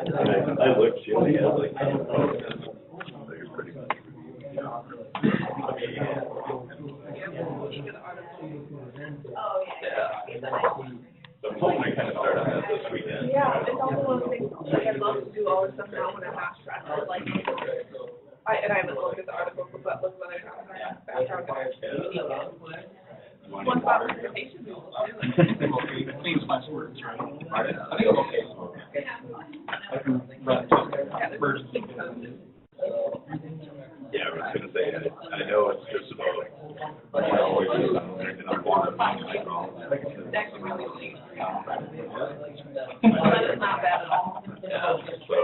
I looked, she only has like 10 photos. They're pretty much. So I'm hoping to kind of start on that this weekend. Yeah, it's also one of the things like I love to do all this stuff now when I'm not stressed. Like, I haven't looked at the article, but look what I have in my background. One thought conversation. Clean last words, right? I think I'm okay. I can run emergency. Yeah, I was going to say, I know it's just about, drinking up water. That's really sweet. That is not bad at all. Yeah, so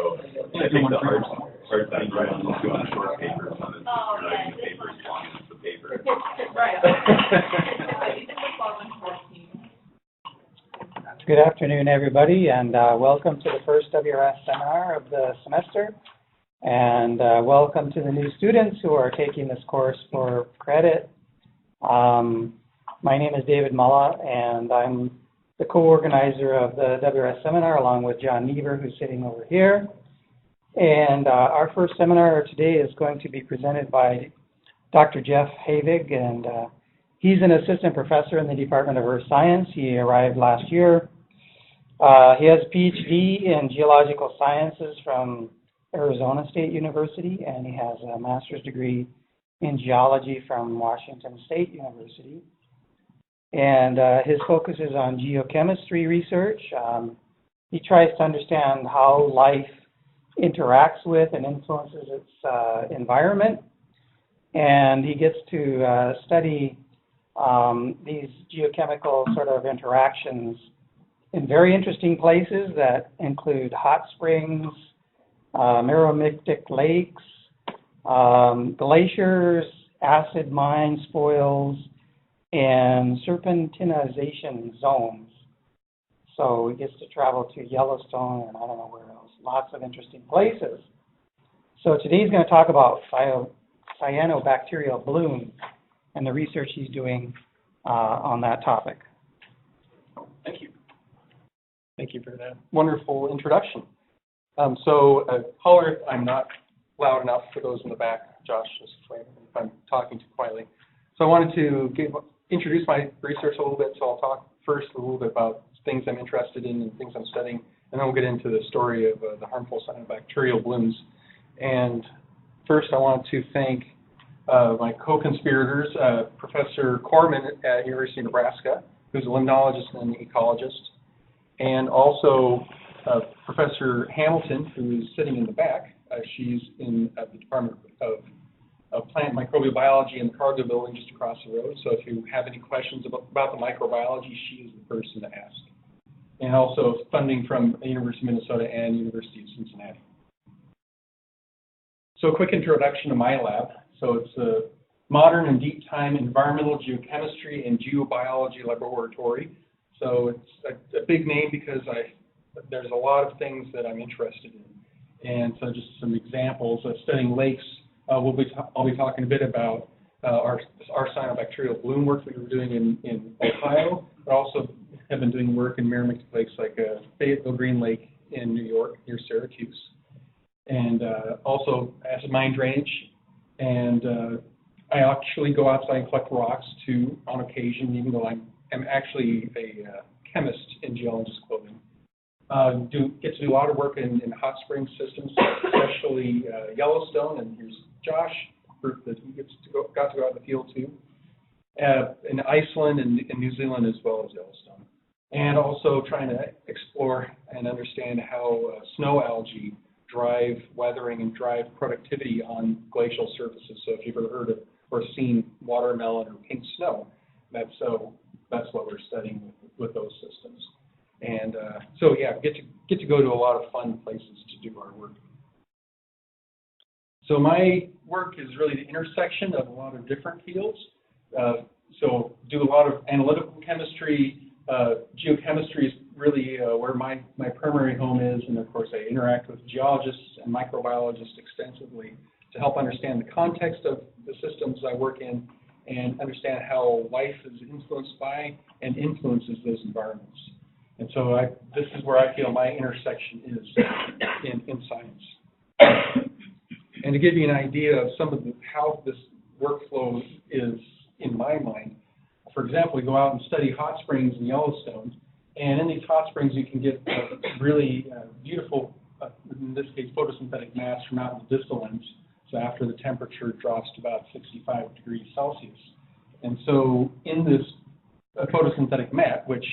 I think the hard thing right on doing short papers on it, writing the paper as long as the paper. Right. Good afternoon, everybody, and welcome to the first WRS seminar of the semester. And welcome to the new students who are taking this course for credit. My name is David Mulla, and I'm the co-organizer of the WRS seminar along with John Never, who's sitting over here. And our first seminar today is going to be presented by Dr. Jeff Havig, and he's an assistant professor in the Department of Earth Science. He arrived last year. He has a PhD in geological sciences from Arizona State University, and he has a master's degree in geology from Washington State University. And his focus is on geochemistry research. He tries to understand how life interacts with and influences its environment. And he gets to study these geochemical sort of interactions in very interesting places that include hot springs, meromictic lakes, glaciers, acid mine spoils, and serpentinization zones. So he gets to travel to Yellowstone and I don't know where else, lots of interesting places. So today he's going to talk about cyanobacterial blooms and the research he's doing on that topic. Thank you. Thank you for that wonderful introduction. Holler, I'm not loud enough for those in the back. Josh is if I'm talking too quietly. So I wanted to introduce my research a little bit. So I'll talk first a little bit about things I'm interested in and things I'm studying, and then we'll get into the story of the harmful cyanobacterial blooms. And first, I want to thank my co-conspirators, Professor Corman at University of Nebraska, who's a limnologist and an ecologist, and also Professor Hamilton, who is sitting in the back. She's in the Department of Plant Microbiology in the Cargo Building just across the road. So if you have any questions about the microbiology, she is the person to ask. And also funding from University of Minnesota and University of Cincinnati. So a quick introduction to my lab. So it's a modern and deep time environmental geochemistry and geobiology laboratory. So it's a big name because there's a lot of things that I'm interested in. And so just some examples of studying lakes. I'll be talking a bit about our cyanobacterial bloom work that we were doing in Ohio, but also have been doing work in meromictic lakes like Fayetteville Green Lake in New York near Syracuse. And also acid mine drainage. And I actually go outside and collect rocks too on occasion, even though I'm actually a chemist in geologist clothing. Get to do a lot of work in hot spring systems, especially Yellowstone, and here's Josh, group that he got to go out in the field too, in Iceland and in New Zealand as well as Yellowstone. And also trying to explore and understand how snow algae drive weathering and drive productivity on glacial surfaces. So if you've ever heard of or seen watermelon or pink snow, that's what we're studying with those systems. And so yeah, get to go to a lot of fun places to do our work. So my work is really the intersection of a lot of different fields. So do a lot of analytical chemistry. Geochemistry is really where my primary home is, and of course I interact with geologists and microbiologists extensively to help understand the context of the systems I work in and understand how life is influenced by and influences those environments. And so this is where I feel my intersection is in science. And to give you an idea of some of how this workflow is in my mind, for example, we go out and study hot springs in Yellowstone, and in these hot springs you can get really beautiful, in this case, photosynthetic mass from out in the distal ends, so after the temperature drops to about 65 degrees Celsius. And so in this photosynthetic mat, which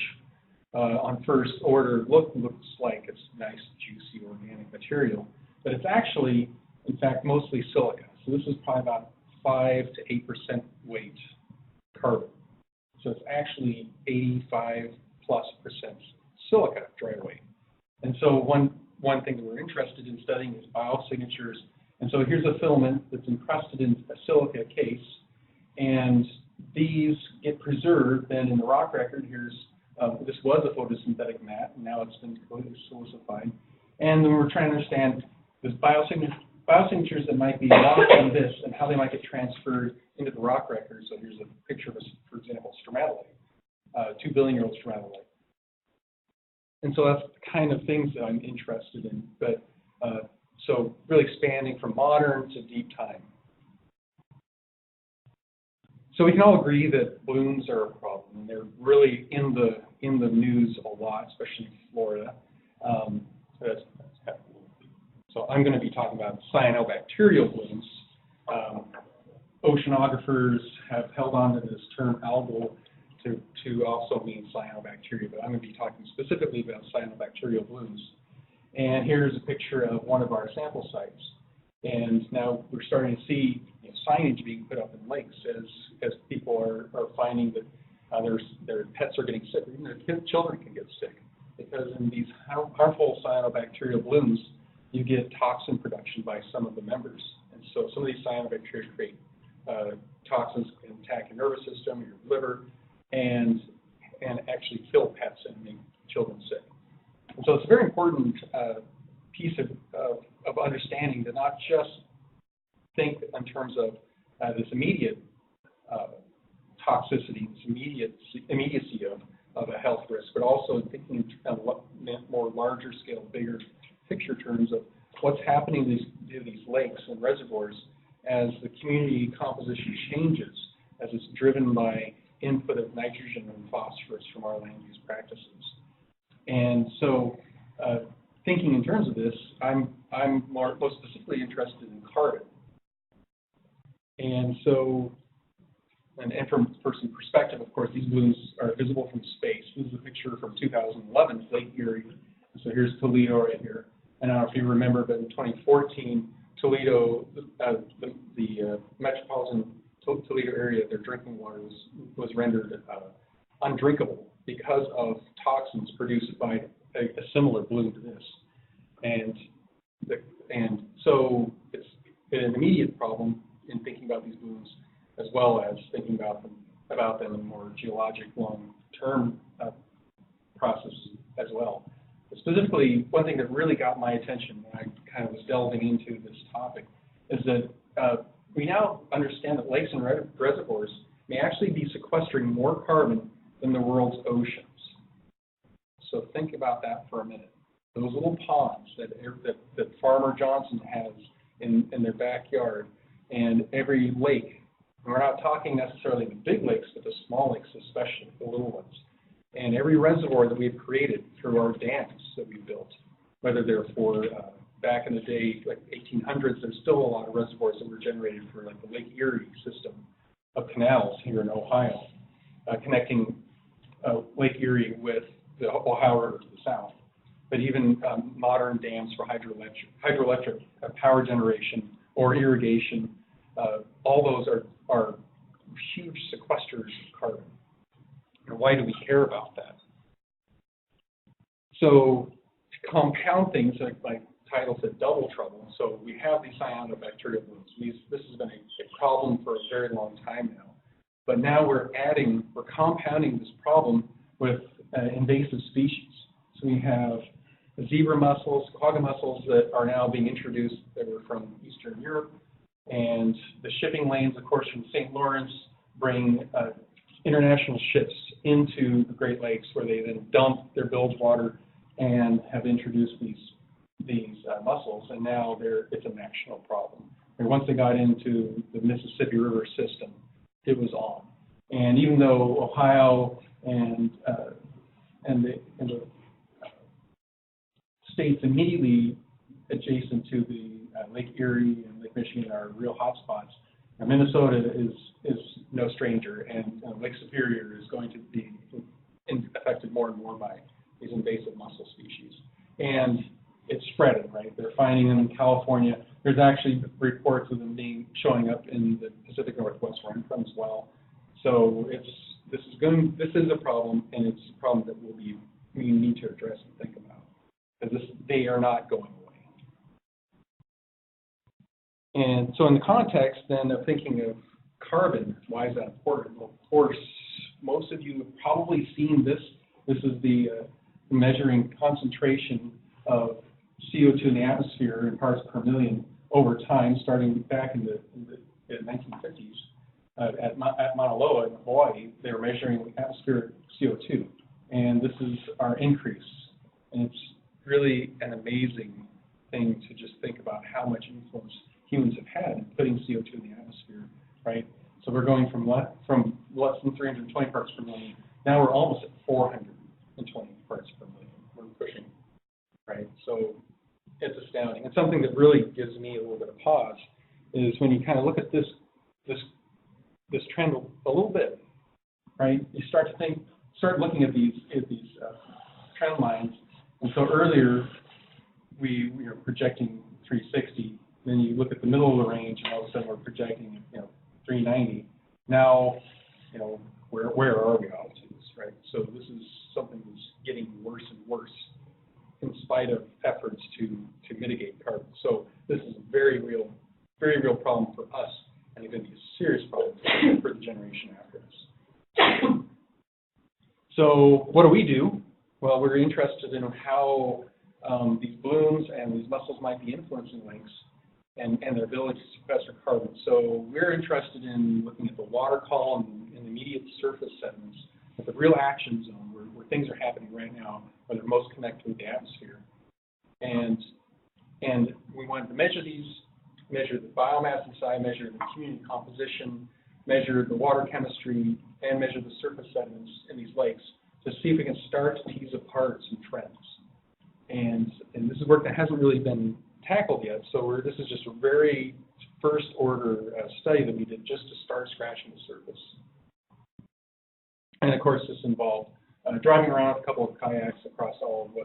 on first order looks like it's nice, juicy, organic material, but it's actually, in fact, mostly silica. So this is probably about 5 to 8% weight carbon. So it's actually 85+% silica dry weight. And so one thing that we're interested in studying is biosignatures. And so here's a filament that's encrusted in a silica case, and these get preserved then in the rock record. This was a photosynthetic mat, and now it's been completely silicified. And then we're trying to understand this biosignatures that might be lost on this and how they might get transferred into the rock record. So here's a picture of, for example, stromatolite, 2 billion-year-old stromatolite. And so that's the kind of things that I'm interested in. But so really expanding from modern to deep time. So we can all agree that blooms are a problem, and they're really in the news a lot, especially in Florida. So I'm going to be talking about cyanobacterial blooms. Oceanographers have held on to this term algal to also mean cyanobacteria, but I'm going to be talking specifically about cyanobacterial blooms. And here's a picture of one of our sample sites. And now we're starting to see signage being put up in lakes as people are finding that their pets are getting sick, or even their children can get sick, because in these harmful cyanobacterial blooms, you get toxin production by some of the members. And so some of these cyanobacteria create toxins that can attack your nervous system, your liver, and actually kill pets and make children sick. And so it's a very important piece of understanding to not just think in terms of this immediate toxicity, this immediacy of a health risk, but also thinking in more larger scale, bigger picture terms of what's happening to these lakes and reservoirs as the community composition changes, as it's driven by input of nitrogen and phosphorus from our land use practices. And so thinking in terms of this, I'm most specifically interested in carbon. And so, and from person perspective, of course, these blooms are visible from space. This is a picture from 2011, Lake Erie. So here's Toledo right here. And I don't know if you remember, but in 2014, Toledo, the metropolitan Toledo area, their drinking water was rendered undrinkable because of toxins produced by a similar bloom to this. And so it's an immediate problem in thinking about these blooms, as well as thinking about them in more geologic long-term process as well. But specifically, one thing that really got my attention when I kind of was delving into this topic is that we now understand that lakes and reservoirs may actually be sequestering more carbon than the world's oceans. So think about that for a minute. Those little ponds that Farmer Johnson has in their backyard, and every lake, and we're not talking necessarily the big lakes, but the small lakes especially, the little ones, and every reservoir that we've created through our dams that we built, whether they're for, back in the day, like 1800s, there's still a lot of reservoirs that were generated for like the Lake Erie system of canals here in Ohio, connecting Lake Erie with the Ohio River to the south. But even modern dams for hydroelectric power generation or irrigation, all those are huge sequesters of carbon. And why do we care about that? So to compound things, like my title said, double trouble. So we have these cyanobacteria blooms. This has been a problem for a very long time now. But now we're compounding this problem with invasive species. So we have zebra mussels, quagga mussels that are now being introduced that were from Eastern Europe. And the shipping lanes, of course, from St. Lawrence bring international ships into the Great Lakes, where they then dump their bilge water and have introduced these mussels, and now it's a national problem. And once they got into the Mississippi River system, it was on. And even though Ohio and the states immediately adjacent to the Lake Erie and Lake Michigan are real hotspots, Minnesota is no stranger, and Lake Superior is going to be affected more and more by these invasive mussel species. And it's spreading, right? They're finding them in California. There's actually reports of them showing up in the Pacific Northwest where I'm from as well. So this is a problem, and it's a problem that we need to address and think about, because they are not going away. And so in the context then of thinking of carbon, why is that important? Well, of course, most of you have probably seen this. This is the measuring concentration of CO2 in the atmosphere in parts per million over time, starting back in the 1950s. At Mauna Loa in Hawaii, they were measuring atmospheric CO2, and this is our increase. And it's really an amazing thing to just think about how much influence humans have had in putting CO2 in the atmosphere, right? So we're going from less than 320 parts per million. Now we're almost at 420 parts per million. We're pushing, right? So it's astounding. And something that really gives me a little bit of pause is when you kind of look at this trend a little bit, right? You start looking at these trend lines. And so earlier we were projecting 360. Then you look at the middle of the range, and all of a sudden we're projecting 390. Now, where are we altitudes, right? So this is something that's getting worse and worse in spite of efforts to mitigate carbon. So this is a very real problem for us, and it's going to be a serious problem for the generation after us. So what do? Well, we're interested in how these blooms and these mussels might be influencing lakes and their ability to sequester carbon. So we're interested in looking at the water column and the immediate surface sediments, at the real action zone where things are happening right now, where they're most connected with the atmosphere. And we wanted to measure the biomass inside, measure the community composition, measure the water chemistry, and measure the surface sediments in these lakes to see if we can start to tease apart some trends. And this is work that hasn't really been tackled yet, so this is just a very first order study that we did just to start scratching the surface. And of course this involved driving around a couple of kayaks across all of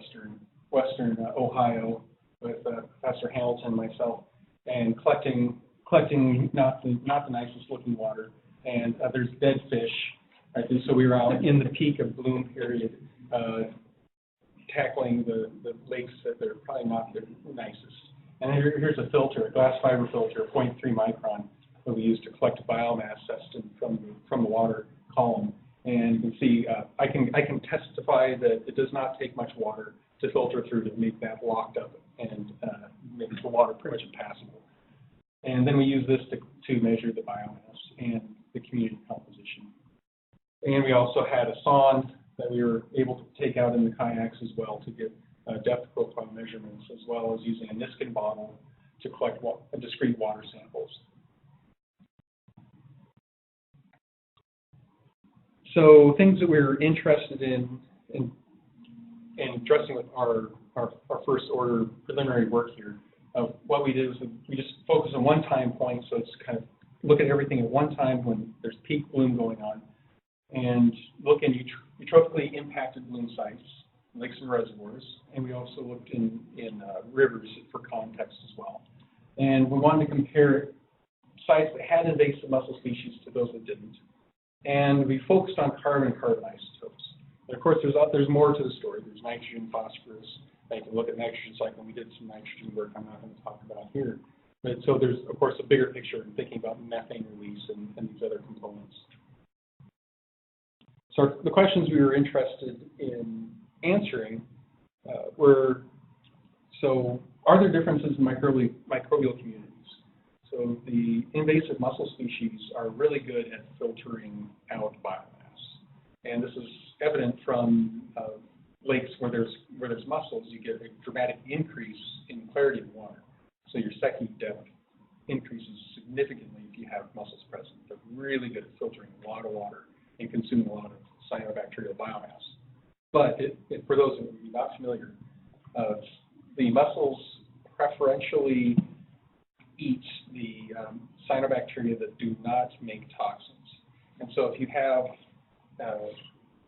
western Ohio with Professor Hamilton and myself, and collecting not the nicest looking water, and there's dead fish, right? And so we were out in the peak of bloom period, tackling the lakes that they're probably not the nicest. And here's a filter, a glass fiber filter, 0.3 micron, that we use to collect biomass tested from the water column. And you can see, I can testify that it does not take much water to filter through to make that locked up and make the water pretty much impassable. And then we use this to measure the biomass and the community composition. And we also had a sonde that we were able to take out in the kayaks as well to get depth profile measurements, as well as using a Niskin bottle to collect discrete water samples. So things that we're interested in addressing with our first order preliminary work here. What we did is we just focus on one time point, so it's kind of look at everything at one time when there's peak bloom going on, and look in eutrophically impacted bloom sites, lakes and reservoirs, and we also looked in rivers for context as well. And we wanted to compare sites that had invasive mussel species to those that didn't. And we focused on carbon and carbon isotopes. And of course, there's more to the story. There's nitrogen, phosphorus. You can look at nitrogen cycle. We did some nitrogen work I'm not going to talk about here. But so there's, of course, a bigger picture in thinking about methane release and these other components. So the questions we were interested in answering were, so are there differences in microbial communities? So the invasive mussel species are really good at filtering out biomass. And this is evident from lakes where there's mussels. You get a dramatic increase in clarity of water. So your second depth increases significantly if you have mussels present. They're really good at filtering a lot of water and consuming a lot of cyanobacterial biomass. But for those who are not familiar, the mussels preferentially eat the cyanobacteria that do not make toxins. And so if you have,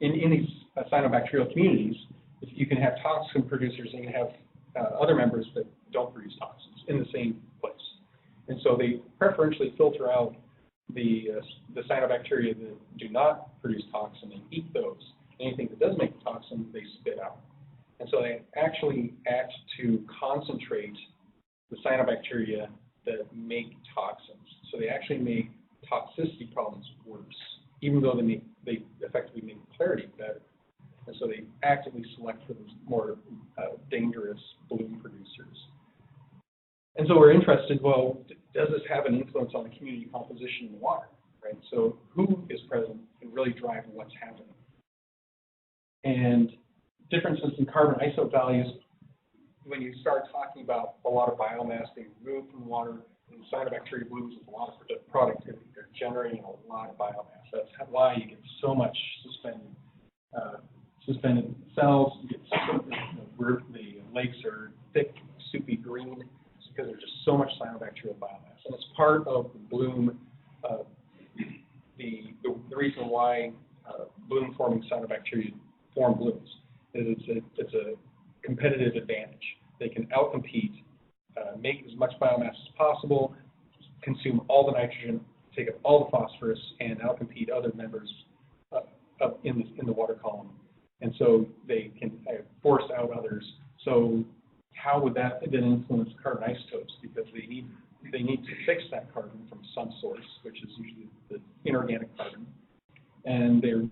in these cyanobacterial communities, if you can have toxin producers and you have other members that don't produce toxins in the same place. And so they preferentially filter out the cyanobacteria that do not produce toxin and eat those. Anything that does make toxin, they spit out. And so they actually act to concentrate the cyanobacteria that make toxins. So they actually make toxicity problems worse, even though they effectively make clarity better. And so they actively select for those more dangerous bloom producers. And so we're interested, well, does this have an influence on the community composition in the water, right? So who is present can really drive what's happening. And differences in carbon isotope values, when you start talking about a lot of biomass being removed from the water, and cyanobacteria blooms with a lot of productivity, they're generating a lot of biomass. That's why you get so much suspended cells. You get the lakes are thick, soupy green, because there's just so much cyanobacterial biomass. And it's part of the bloom, the reason why bloom-forming cyanobacteria form blooms is it's a competitive advantage. They can outcompete, make as much biomass as possible, consume all the nitrogen, take up all the phosphorus, and outcompete other members up in the water column. And so they can force out others. So how would that then influence carbon isotopes? Because they need to fix that carbon from some source, which is usually the inorganic carbon, and they're